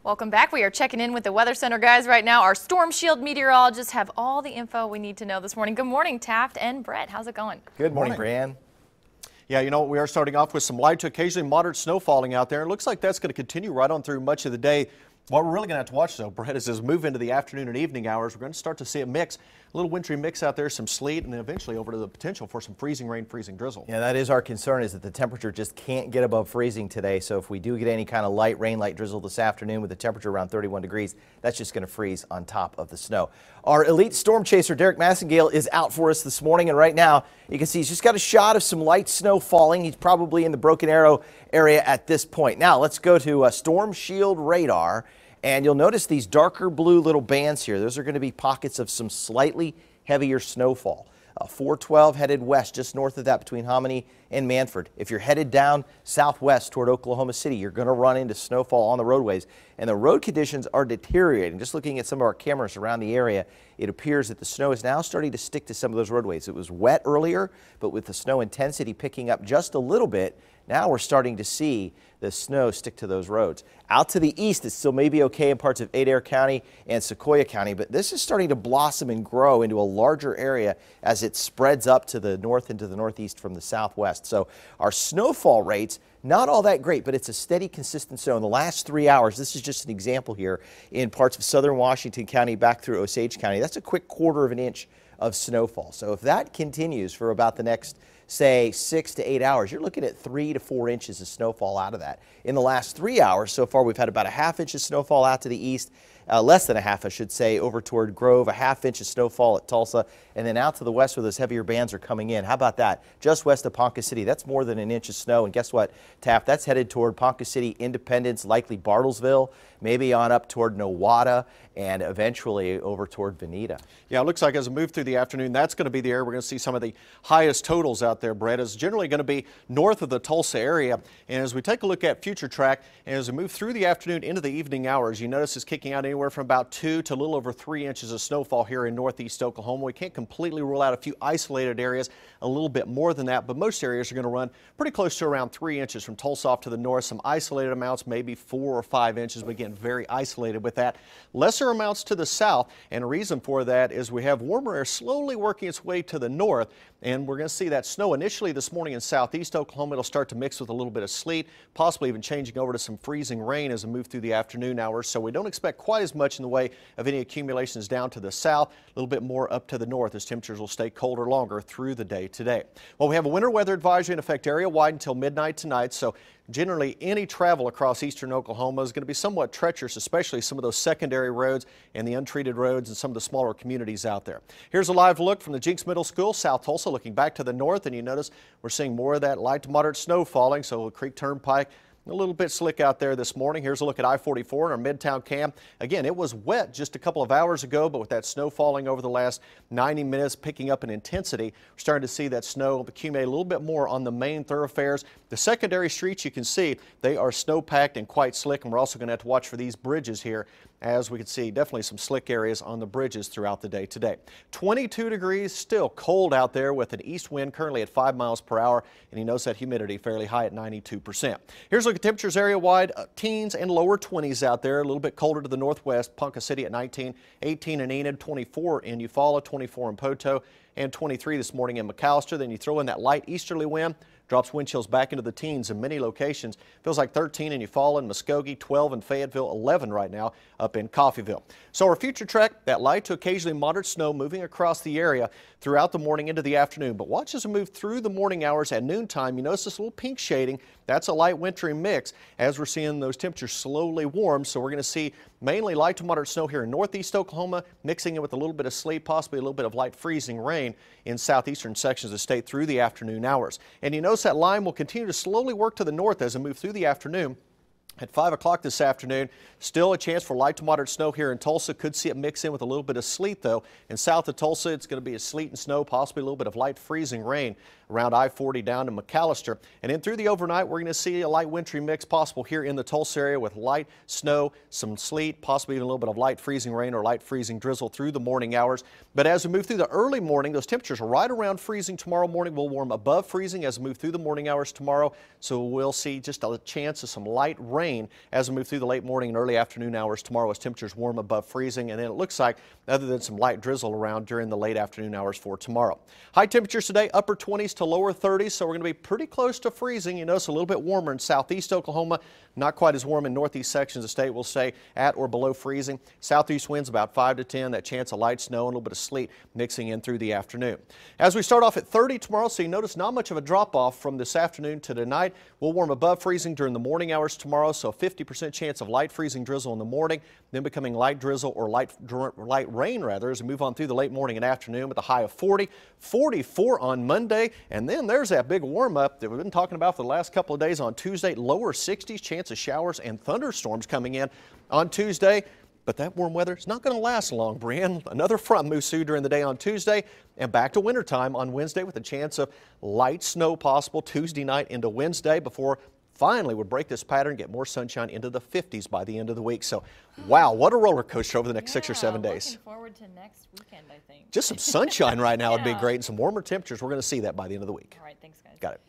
Welcome back. We are checking in with the Weather Center guys right now. Our Storm Shield meteorologists have all the info we need to know this morning. Good morning, Taft and Brett. How's it going? Good morning, Brianne. Yeah, you know, we are starting off with some light to occasionally moderate snow falling out there. It looks like that's going to continue right on through much of the day. What we're really going to have to watch, though, Brett, is as we move into the afternoon and evening hours, we're going to start to see a mix, a little wintry mix out there, some sleet, and then eventually over to the potential for some freezing rain, freezing drizzle. Yeah, that is our concern, is that the temperature just can't get above freezing today. So if we do get any kind of light rain, light drizzle this afternoon with the temperature around 31 degrees, that's just going to freeze on top of the snow. Our elite storm chaser, Derek Massengale, is out for us this morning, and right now you can see he's just got a shot of some light snow falling. He's probably in the Broken Arrow area at this point. Now let's go to Storm Shield radar. And you'll notice these darker blue little bands here. Those are going to be pockets of some slightly heavier snowfall. 412 headed west, just north of that between Hominy and Manford. If you're headed down southwest toward Oklahoma City, you're going to run into snowfall on the roadways. And the road conditions are deteriorating. Just looking at some of our cameras around the area, it appears that the snow is now starting to stick to some of those roadways. It was wet earlier, but with the snow intensity picking up just a little bit, now we're starting to see the snow stick to those roads. Out to the east, it still may be okay in parts of Adair County and Sequoia County, but this is starting to blossom and grow into a larger area as it spreads up to the north and to the northeast from the southwest. So our snowfall rates, not all that great, but it's a steady, consistent snow. In the last 3 hours, this is just an example here, in parts of southern Washington County back through Osage County, that's a quick 1/4 of an inch of snowfall. So if that continues for about the next, say, 6 to 8 hours, you're looking at 3 to 4 inches of snowfall out of that. In the last 3 hours so far, we've had about a 1/2 inch of snowfall out to the east, less than a half, I should say, over toward Grove, a 1/2 inch of snowfall at Tulsa, and then out to the west where those heavier bands are coming in. How about that? Just west of Ponca City, that's more than an inch of snow. And guess what, Taft? That's headed toward Ponca City, Independence, likely Bartlesville, maybe on up toward Nowata, and eventually over toward Veneta. Yeah, it looks like as we move through the afternoon, that's going to be the area we're going to see some of the highest totals out there, Brett. It's generally going to be north of the Tulsa area. And as we take a look at future track, and as we move through the afternoon into the evening hours, you notice it's kicking out anywhere from about 2 to a little over 3 inches of snowfall here in northeast Oklahoma. We can't completely rule out a few isolated areas, a little bit more than that, but most areas are going to run pretty close to around 3 inches from Tulsa off to the north. Some isolated amounts, maybe 4 or 5 inches, but again, very isolated with that. Lesser amounts to the south, and a reason for that is we have warmer air slowly working its way to the north, and we're going to see that snow initially this morning in southeast Oklahoma. It'll start to mix with a little bit of sleet, possibly even changing over to some freezing rain as we move through the afternoon hours. So we don't expect quite as much in the way of any accumulations down to the south, a little bit more up to the north as temperatures will stay colder longer through the day today. Well, we have a winter weather advisory in effect area-wide until midnight tonight, so generally any travel across eastern Oklahoma is going to be somewhat treacherous, especially some of those secondary roads and the untreated roads and some of the smaller communities out there. Here's a live look from the Jinx Middle School, South Tulsa, looking back to the north, and you notice we're seeing more of that light to moderate snow falling, so Creek Turnpike a little bit slick out there this morning. Here's a look at I-44 in our Midtown camp. Again, it was wet just a couple of hours ago, but with that snow falling over the last 90 minutes, picking up in intensity, we're starting to see that snow accumulate a little bit more on the main thoroughfares. The secondary streets, you can see, they are snow-packed and quite slick, and we're also going to have to watch for these bridges here, as we can see definitely some slick areas on the bridges throughout the day today. 22 degrees, still cold out there with an east wind currently at 5 miles per hour, and you notice that humidity fairly high at 92%. Here's a look at temperatures area-wide, teens and lower 20s out there, a little bit colder to the northwest. Ponca City at 19, 18 in Enid, 24 in Eufaula, 24 in Poto, and 23 this morning in McAllister. Then you throw in that light easterly wind, drops wind chills back into the teens in many locations. Feels like 13 in Eufaula and Muskogee, 12 in Fayetteville, 11 right now up in Coffeyville. So our future track, that light to occasionally moderate snow moving across the area throughout the morning into the afternoon. But watch as we move through the morning hours at noontime. You notice this little pink shading. That's a light wintry mix as we're seeing those temperatures slowly warm. So we're going to see mainly light to moderate snow here in northeast Oklahoma, mixing in with a little bit of sleet, possibly a little bit of light freezing rain in southeastern sections of the state through the afternoon hours. And you notice that line will continue to slowly work to the north as we move through the afternoon. At 5 o'clock this afternoon, still a chance for light to moderate snow here in Tulsa. Could see it mix in with a little bit of sleet, though. And south of Tulsa, it's going to be a sleet and snow, possibly a little bit of light freezing rain around I-40 down to McAllister. And then through the overnight, we're going to see a light wintry mix possible here in the Tulsa area with light snow, some sleet, possibly even a little bit of light freezing rain or light freezing drizzle through the morning hours. But as we move through the early morning, those temperatures are right around freezing tomorrow morning. We'll warm above freezing as we move through the morning hours tomorrow. So we'll see just a chance of some light rain as we move through the late morning and early afternoon hours tomorrow as temperatures warm above freezing. And then it looks like, other than some light drizzle around during the late afternoon hours for tomorrow. High temperatures today, upper 20s to lower 30s, so we're going to be pretty close to freezing. You notice a little bit warmer in southeast Oklahoma, not quite as warm in northeast sections of the state. We'll say at or below freezing. Southeast winds about 5 to 10, that chance of light snow and a little bit of sleet mixing in through the afternoon. As we start off at 30 tomorrow, so you notice not much of a drop off from this afternoon to tonight. We'll warm above freezing during the morning hours tomorrow, so 50% chance of light freezing drizzle in the morning, then becoming light drizzle or light rain rather as we move on through the late morning and afternoon with a high of 40, 44 on Monday, and then there's that big warm up that we've been talking about for the last couple of days on Tuesday. Lower 60s, chance of showers and thunderstorms coming in on Tuesday. But that warm weather is not going to last long, Brian. Another front moves through during the day on Tuesday and back to wintertime on Wednesday with a chance of light snow possible Tuesday night into Wednesday before finally would break this pattern, get more sunshine into the 50s by the end of the week. So, wow, what a roller coaster over the next 6 or 7 days. Looking forward to next weekend, I think. Just some sunshine right now would be great and some warmer temperatures. We're going to see that by the end of the week. All right, thanks, guys. Got it.